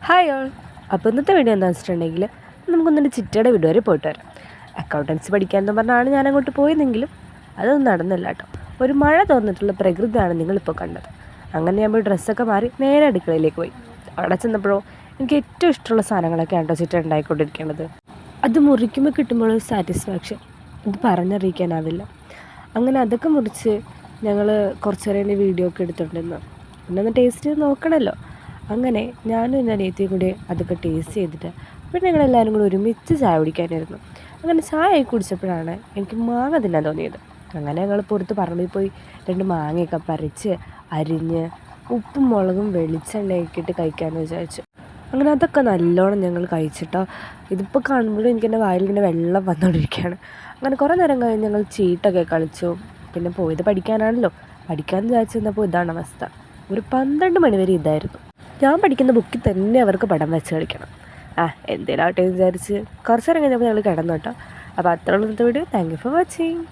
Hi all. അപ്പോൾ ഇന്നത്തെ video എന്താണെന്ന് വെച്ചിട്ടുണ്ടെങ്കിൽ നമുക്കൊന്നിൻ്റെ ചിറ്റയുടെ വീട് വരെ പോയിട്ട് വരാം. അക്കൗണ്ടൻസി പഠിക്കാമെന്ന് പറഞ്ഞാണ് ഞാൻ അങ്ങോട്ട് പോയതെങ്കിലും അതൊന്നും നടന്നില്ല കേട്ടോ. ഒരു മഴ തോന്നിട്ടുള്ള പ്രകൃതിയാണ് നിങ്ങളിപ്പോൾ കണ്ടത്. അങ്ങനെ ഞാൻ പോയി ഡ്രസ്സൊക്കെ മാറി നേരെ അടുക്കളയിലേക്ക് പോയി. അവിടെ ചെന്നപ്പോഴോ എനിക്ക് ഏറ്റവും ഇഷ്ടമുള്ള സാധനങ്ങളൊക്കെ ആണ്ടോ ചിറ്റ ഉണ്ടായിക്കൊണ്ടിരിക്കേണ്ടത്. അത് മുറിക്കുമ്പോൾ കിട്ടുമ്പോഴൊരു സാറ്റിസ്ഫാക്ഷൻ ഇത് പറഞ്ഞറിയിക്കാനാവില്ല. അങ്ങനെ അതൊക്കെ മുറിച്ച് ഞങ്ങൾ കുറച്ച് നേരം എൻ്റെ വീഡിയോ ഒക്കെ എടുത്തിട്ടുണ്ടെന്ന് പിന്നെ ഒന്ന് ടേസ്റ്റ് ചെയ്ത് നോക്കണമല്ലോ. അങ്ങനെ ഞാനും എൻ്റെ അനിയത്തിയും കൂടി അതൊക്കെ ടേസ്റ്റ് ചെയ്തിട്ട് പിന്നെ ഞങ്ങളെല്ലാവരും കൂടി ഒരുമിച്ച് ചായ കുടിക്കാനായിരുന്നു. അങ്ങനെ ചായ കുടിച്ചപ്പോഴാണ് എനിക്ക് മാങ്ങ തിന്നാൻ തോന്നിയത്. അങ്ങനെ ഞങ്ങൾ പുറത്ത് പറമ്പിൽ പോയി 2 മാങ്ങയൊക്കെ പറിച്ച് അരിഞ്ഞ് ഉപ്പും മുളകും വെളിച്ചെണ്ണയൊക്കെ ഇട്ട് കഴിക്കാമെന്ന് വിചാരിച്ചു. അങ്ങനെ അതൊക്കെ നല്ലോണം ഞങ്ങൾ കഴിച്ചിട്ടോ. ഇതിപ്പോൾ കാണുമ്പോഴും എനിക്കെൻ്റെ വായിലിങ്ങനെ വെള്ളം വന്നുകൊണ്ടിരിക്കുകയാണ്. അങ്ങനെ കുറേ നേരം കഴിഞ്ഞ് ഞങ്ങൾ ചീട്ടൊക്കെ കളിച്ചു. പിന്നെ പോയത് പഠിക്കാനാണല്ലോ. പഠിക്കാമെന്ന് വിചാരിച്ചു നിന്നപ്പോൾ ഇതാണ് അവസ്ഥ. ഒരു 12 മണി വരെ ഇതായിരുന്നു. ഞാൻ പഠിക്കുന്ന ബുക്കിൽ തന്നെ അവർക്ക് പടം വെച്ച് കളിക്കണം. എന്തേലാവട്ടെ എന്ന് വിചാരിച്ച് കുറച്ച് നേരം കഴിഞ്ഞപ്പോൾ ഞങ്ങൾ കിടന്നു കേട്ടോ. അപ്പോൾ അത്രയുള്ള video. Thank you for watching.